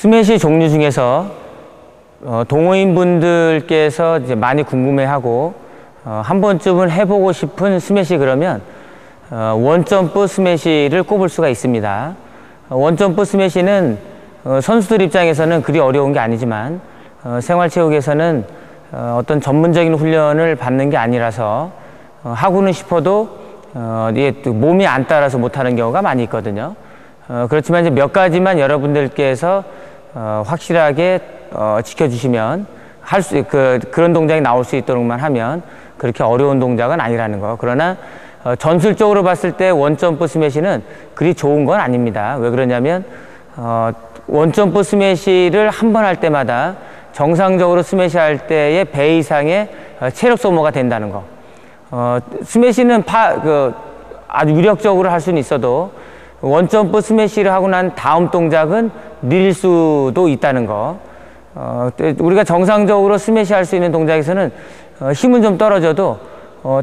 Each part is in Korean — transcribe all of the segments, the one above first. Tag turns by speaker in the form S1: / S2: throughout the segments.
S1: 스매시 종류 중에서 동호인 분들께서 이제 많이 궁금해하고 한 번쯤은 해보고 싶은 스매시 그러면 원점프 스매시를 꼽을 수가 있습니다. 원점프 스매시는 선수들 입장에서는 그리 어려운 게 아니지만 생활체육에서는 어떤 전문적인 훈련을 받는 게 아니라서 하고는 싶어도 몸이 안 따라서 못하는 경우가 많이 있거든요. 그렇지만 이제 몇 가지만 여러분들께서 확실하게 지켜주시면 그런 동작이 나올 수 있도록만 하면 그렇게 어려운 동작은 아니라는 거. 그러나 전술적으로 봤을 때 원점프 스매시는 그리 좋은 건 아닙니다. 왜 그러냐면 원점프 스매시를 한 번 할 때마다 정상적으로 스매시 할 때의 배 이상의 체력 소모가 된다는 거. 스매시는 아주 위력적으로 할 수는 있어도 원점프 스매시를 하고 난 다음 동작은 느릴 수도 있다는 거. 우리가 정상적으로 스매시 할 수 있는 동작에서는 힘은 좀 떨어져도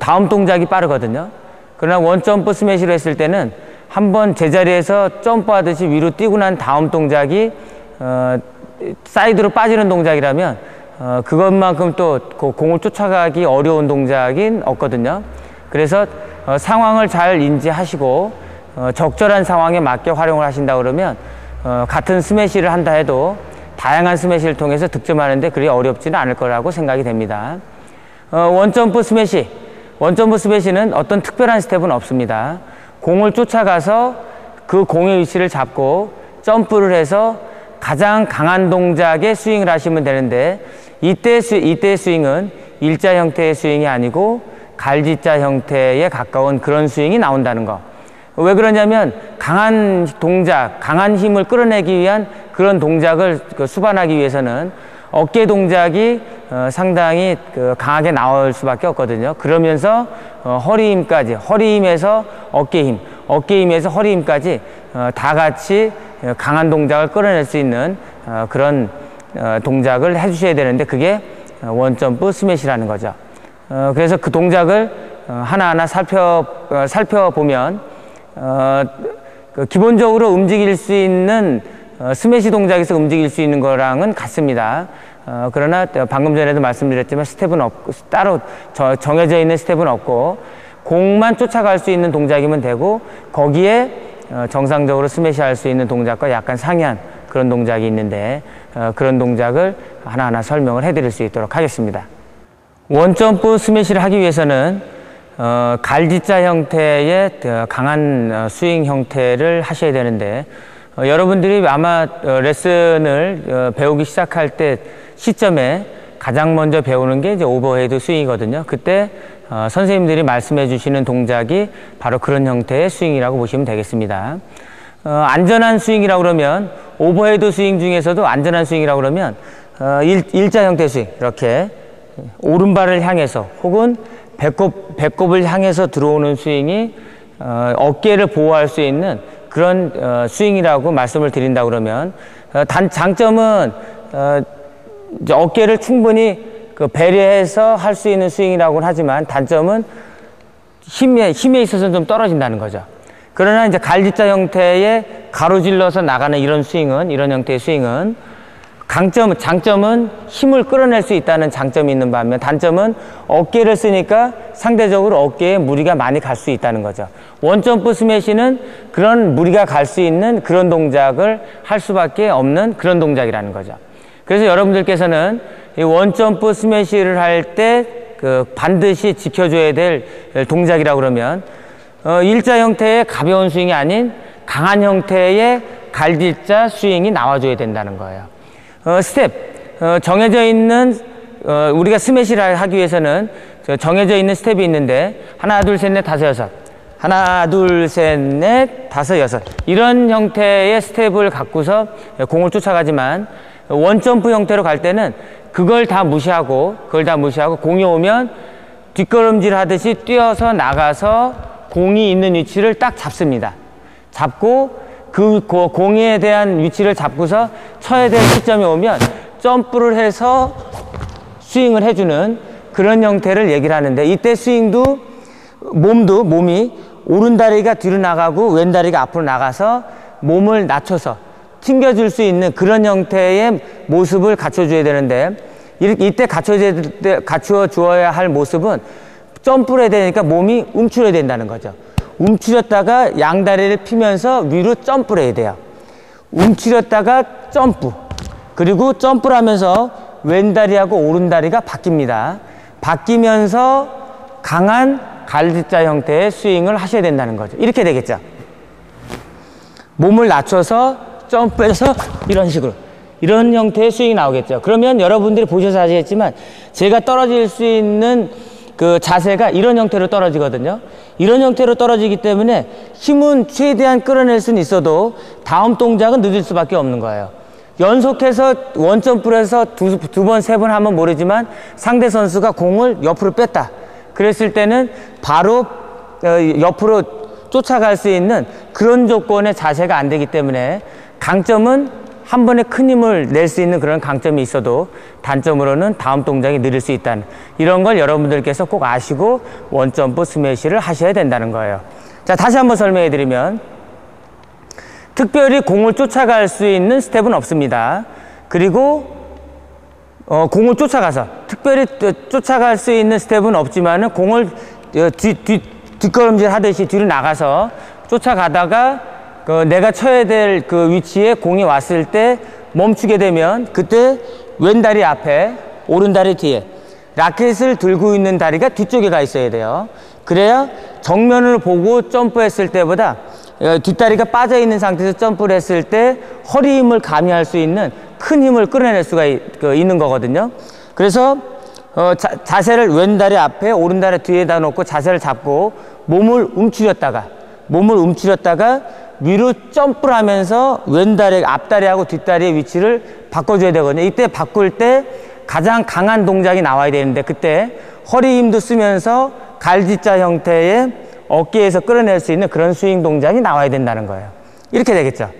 S1: 다음 동작이 빠르거든요. 그러나 원점프 스매시를 했을 때는 한번 제자리에서 점프하듯이 위로 뛰고 난 다음 동작이 사이드로 빠지는 동작이라면 그것만큼 또 공을 쫓아가기 어려운 동작인 없거든요. 그래서 상황을 잘 인지하시고 적절한 상황에 맞게 활용을 하신다 그러면 같은 스매시를 한다 해도 다양한 스매시를 통해서 득점하는데 그리 어렵지는 않을 거라고 생각이 됩니다. 원점프 스매시. 원점프 스매시는 어떤 특별한 스텝은 없습니다. 공을 쫓아가서 그 공의 위치를 잡고 점프를 해서 가장 강한 동작의 스윙을 하시면 되는데 이때의 스윙은 일자 형태의 스윙이 아니고 갈지자 형태에 가까운 그런 스윙이 나온다는 거. 왜 그러냐면 강한 동작, 강한 힘을 끌어내기 위한 그런 동작을 수반하기 위해서는 어깨 동작이 상당히 강하게 나올 수밖에 없거든요. 그러면서 허리 힘까지, 허리 힘에서 어깨 힘, 어깨 힘에서 허리 힘까지 다 같이 강한 동작을 끌어낼 수 있는 그런 동작을 해주셔야 되는데 그게 원점프 스매시라는 거죠. 그래서 그 동작을 하나하나 살펴보면 기본적으로 움직일 수 있는 스매시 동작에서 움직일 수 있는 거랑은 같습니다. 그러나 방금 전에도 말씀드렸지만 스텝은 없고 따로 정해져 있는 스텝은 없고 공만 쫓아갈 수 있는 동작이면 되고 거기에 정상적으로 스매시 할 수 있는 동작과 약간 상이한 그런 동작이 있는데 그런 동작을 하나하나 설명을 해드릴 수 있도록 하겠습니다. 원점프 스매시를 하기 위해서는 갈지자 형태의 강한 스윙 형태를 하셔야 되는데 여러분들이 아마 레슨을 배우기 시작할 때 시점에 가장 먼저 배우는 게 이제 오버헤드 스윙이거든요. 그때 선생님들이 말씀해 주시는 동작이 바로 그런 형태의 스윙이라고 보시면 되겠습니다. 안전한 스윙이라고 그러면 오버헤드 스윙 중에서도 안전한 스윙이라고 그러면 일자 형태 스윙, 이렇게 오른발을 향해서 혹은 배꼽을 향해서 들어오는 스윙이 어깨를 보호할 수 있는 그런 스윙이라고 말씀을 드린다 그러면 장점은 어깨를 충분히 배려해서 할 수 있는 스윙이라고는 하지만 단점은 힘에 있어서는 좀 떨어진다는 거죠. 그러나 이제 갈지자 형태의 가로질러서 나가는 이런 형태의 스윙은 장점은 힘을 끌어낼 수 있다는 장점이 있는 반면 단점은 어깨를 쓰니까 상대적으로 어깨에 무리가 많이 갈 수 있다는 거죠. 원점프 스매시는 그런 무리가 갈 수 있는 그런 동작을 할 수밖에 없는 그런 동작이라는 거죠. 그래서 여러분들께서는 이 원점프 스매시를 할 때 반드시 지켜줘야 될 동작이라고 그러면 일자 형태의 가벼운 스윙이 아닌 강한 형태의 갈지자 스윙이 나와줘야 된다는 거예요. 스텝, 정해져 있는 우리가 스매시를 하기 위해서는 정해져 있는 스텝이 있는데 하나 둘 셋 넷 다섯 여섯, 하나 둘 셋 넷 다섯 여섯, 이런 형태의 스텝을 갖고서 공을 쫓아가지만 원점프 형태로 갈 때는 그걸 다 무시하고 공이 오면 뒷걸음질 하듯이 뛰어서 나가서 공이 있는 위치를 딱 잡습니다. 잡고 그 공에 대한 위치를 잡고서 쳐야 될 시점이 오면 점프를 해서 스윙을 해주는 그런 형태를 얘기를 하는데 이때 스윙도 몸이 오른다리가 뒤로 나가고 왼다리가 앞으로 나가서 몸을 낮춰서 튕겨줄 수 있는 그런 형태의 모습을 갖춰줘야 되는데, 이때 갖춰 주어야 할 모습은 점프를 해야 되니까 몸이 움츠려야 된다는 거죠. 움츠렸다가 양다리를 피면서 위로 점프를 해야 돼요. 움츠렸다가 점프. 그리고 점프를 하면서 왼다리하고 오른다리가 바뀝니다. 바뀌면서 강한 갈지자 형태의 스윙을 하셔야 된다는 거죠. 이렇게 되겠죠. 몸을 낮춰서 점프해서 이런 식으로. 이런 형태의 스윙이 나오겠죠. 그러면 여러분들이 보셔서 아시겠지만 제가 떨어질 수 있는 그 자세가 이런 형태로 떨어지거든요. 이런 형태로 떨어지기 때문에 힘은 최대한 끌어낼 수는 있어도 다음 동작은 늦을 수밖에 없는 거예요. 연속해서 원점프를 해서 두 번, 세 번 하면 모르지만 상대 선수가 공을 옆으로 뺐다. 그랬을 때는 바로 옆으로 쫓아갈 수 있는 그런 조건의 자세가 안 되기 때문에 강점은 한 번에 큰 힘을 낼 수 있는 그런 강점이 있어도 단점으로는 다음 동작이 느릴 수 있다는 이런 걸 여러분들께서 꼭 아시고 원점프 스매시를 하셔야 된다는 거예요. 자, 다시 한번 설명해 드리면 특별히 공을 쫓아갈 수 있는 스텝은 없습니다. 그리고 공을 쫓아가서 특별히 쫓아갈 수 있는 스텝은 없지만은 공을 뒷걸음질 하듯이 뒤로 나가서 쫓아가다가 내가 쳐야 될 그 위치에 공이 왔을 때 멈추게 되면 그때 왼다리 앞에 오른다리 뒤에 라켓을 들고 있는 다리가 뒤쪽에 가 있어야 돼요. 그래야 정면을 보고 점프했을 때보다 뒷다리가 빠져 있는 상태에서 점프를 했을 때 허리 힘을 가미할 수 있는 큰 힘을 끌어낼 수가 있는 거거든요. 그래서 자세를 왼다리 앞에 오른다리 뒤에다 놓고 자세를 잡고 몸을 움츠렸다가 위로 점프를 하면서 왼다리 앞다리하고 뒷다리의 위치를 바꿔줘야 되거든요. 이때 바꿀 때 가장 강한 동작이 나와야 되는데 그때 허리 힘도 쓰면서 갈지자 형태의 어깨에서 끌어낼 수 있는 그런 스윙 동작이 나와야 된다는 거예요. 이렇게 되겠죠.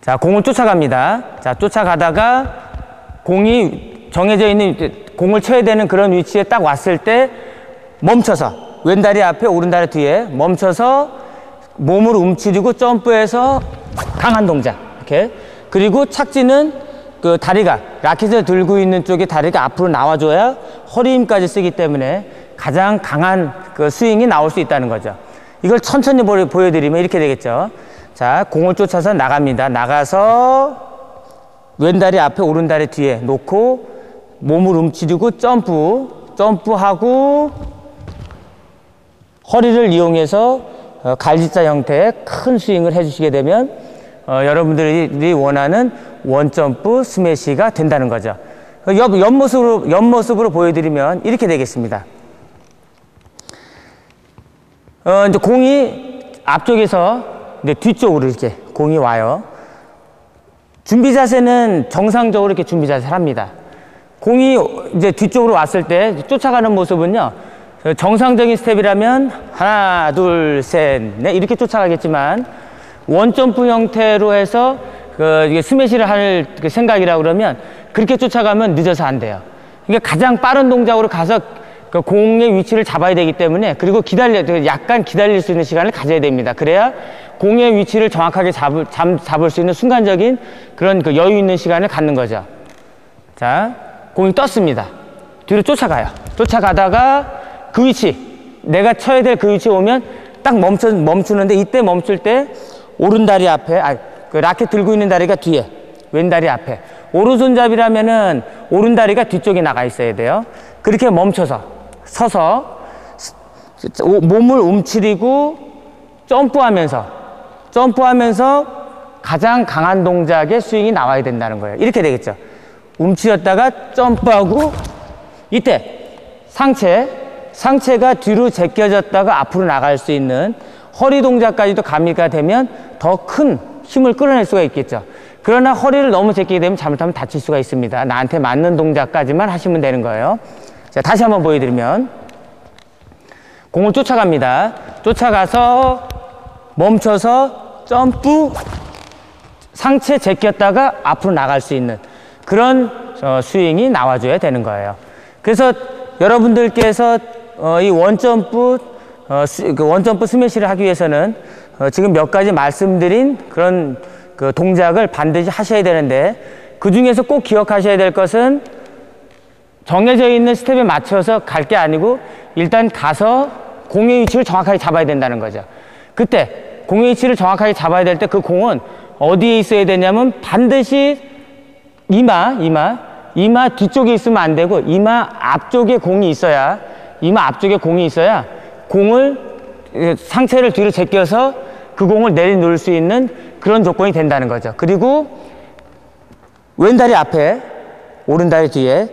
S1: 자, 공을 쫓아갑니다. 자, 쫓아가다가 공이 정해져 있는 공을 쳐야 되는 그런 위치에 딱 왔을 때 멈춰서 왼다리 앞에 오른다리 뒤에 멈춰서 몸을 움츠리고 점프해서 강한 동작. 이렇게. 그리고 착지는 그 다리가 라켓을 들고 있는 쪽에 다리가 앞으로 나와줘야 허리 힘까지 쓰기 때문에 가장 강한 그 스윙이 나올 수 있다는 거죠. 이걸 천천히 보여드리면 이렇게 되겠죠. 자, 공을 쫓아서 나갑니다. 나가서 왼다리 앞에 오른다리 뒤에 놓고 몸을 움츠리고 점프하고 허리를 이용해서 갈지자 형태의 큰 스윙을 해주시게 되면 여러분들이 원하는 원점프 스매시가 된다는 거죠. 옆모습으로 보여드리면 이렇게 되겠습니다. 이제 공이 앞쪽에서 이제 뒤쪽으로 이렇게 공이 와요. 준비 자세는 정상적으로 이렇게 준비 자세를 합니다. 공이 이제 뒤쪽으로 왔을 때 쫓아가는 모습은요. 정상적인 스텝이라면 하나, 둘, 셋, 넷 이렇게 쫓아가겠지만 원점프 형태로 해서 이게 스매시를 할 생각이라 그러면 그렇게 쫓아가면 늦어서 안 돼요. 그러니까 가장 빠른 동작으로 가서 그 공의 위치를 잡아야 되기 때문에 그리고 약간 기다릴 수 있는 시간을 가져야 됩니다. 그래야 공의 위치를 정확하게 잡을 수 있는 순간적인 그런 그 여유 있는 시간을 갖는 거죠. 자, 공이 떴습니다. 뒤로 쫓아가요. 쫓아가다가 그 위치, 내가 쳐야 될 그 위치에 오면 딱 멈추는데 이때 멈출 때 오른다리 앞에, 그 라켓 들고 있는 다리가 뒤에, 왼다리 앞에. 오른손잡이라면은 오른다리가 뒤쪽에 나가 있어야 돼요. 그렇게 멈춰서, 서서 몸을 움츠리고 점프하면서 가장 강한 동작의 스윙이 나와야 된다는 거예요. 이렇게 되겠죠. 움츠렸다가 점프하고 이때 상체가 뒤로 제껴졌다가 앞으로 나갈 수 있는 허리 동작까지도 가미가 되면 더 큰 힘을 끌어낼 수가 있겠죠. 그러나 허리를 너무 제끼게 되면 잘못하면 다칠 수가 있습니다. 나한테 맞는 동작까지만 하시면 되는 거예요. 자, 다시 한번 보여드리면 공을 쫓아갑니다. 쫓아가서 멈춰서 점프, 상체 제꼈다가 앞으로 나갈 수 있는 그런 스윙이 나와줘야 되는 거예요. 그래서 여러분들께서 이 원점프 스매시를 하기 위해서는 지금 몇 가지 말씀드린 그런 그 동작을 반드시 하셔야 되는데, 그 중에서 꼭 기억하셔야 될 것은 정해져 있는 스텝에 맞춰서 갈 게 아니고 일단 가서 공의 위치를 정확하게 잡아야 된다는 거죠. 그때 공의 위치를 정확하게 잡아야 될 때 그 공은 어디에 있어야 되냐면 반드시 이마 뒤쪽에 있으면 안 되고 이마 앞쪽에 공이 있어야, 공을, 상체를 뒤로 제껴서 그 공을 내려놓을 수 있는 그런 조건이 된다는 거죠. 그리고 왼다리 앞에, 오른다리 뒤에,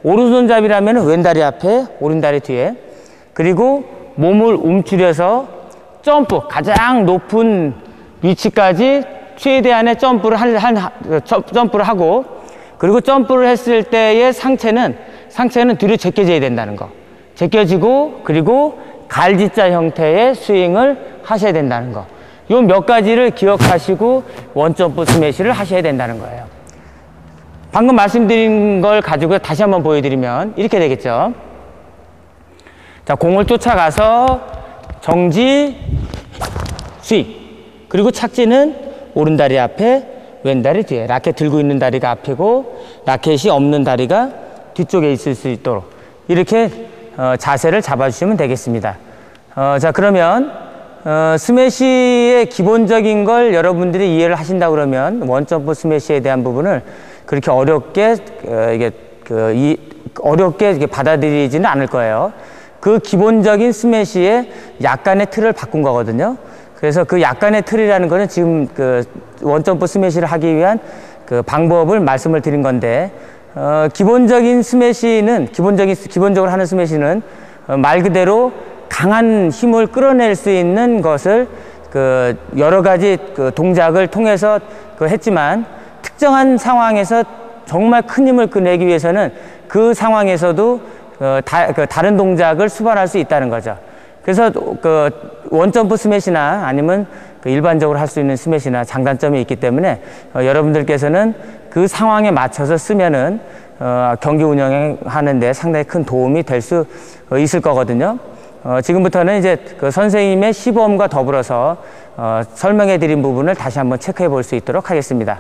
S1: 오른손잡이라면 왼다리 앞에, 오른다리 뒤에, 그리고 몸을 움츠려서 점프, 가장 높은 위치까지 최대한의 점프를 하고, 그리고 점프를 했을 때의 상체는 뒤로 제껴져야 된다는 거. 제껴지고, 그리고 갈지자 형태의 스윙을 하셔야 된다는 거. 요 몇 가지를 기억하시고 원점프 스매시를 하셔야 된다는 거예요. 방금 말씀드린 걸 가지고 다시 한번 보여드리면 이렇게 되겠죠. 자, 공을 쫓아가서 정지, 스윙. 그리고 착지는 오른다리 앞에, 왼다리 뒤에. 라켓 들고 있는 다리가 앞이고 라켓이 없는 다리가 뒤쪽에 있을 수 있도록 이렇게 자세를 잡아주시면 되겠습니다. 자, 그러면 스매시의 기본적인 걸 여러분들이 이해를 하신다 그러면 원점프 스매시에 대한 부분을 그렇게 어렵게 이렇게 받아들이지는 않을 거예요. 그 기본적인 스매시의 약간의 틀을 바꾼 거거든요. 그래서 그 약간의 틀이라는 거는 지금 그 원점프 스매시를 하기 위한 그 방법을 말씀을 드린 건데, 기본적인 스매시는, 기본적으로 하는 스매시는 말 그대로 강한 힘을 끌어낼 수 있는 것을 그 여러 가지 그 동작을 통해서 했지만, 특정한 상황에서 정말 큰 힘을 끌어내기 위해서는 그 상황에서도 다른 동작을 수반할 수 있다는 거죠. 그래서 그 원점프 스매시나 아니면 그 일반적으로 할 수 있는 스매시나 장단점이 있기 때문에 여러분들께서는 그 상황에 맞춰서 쓰면은 경기 운영하는데 상당히 큰 도움이 될 수 있을 거거든요. 지금부터는 이제 그 선생님의 시범과 더불어서 설명해 드린 부분을 다시 한번 체크해 볼 수 있도록 하겠습니다.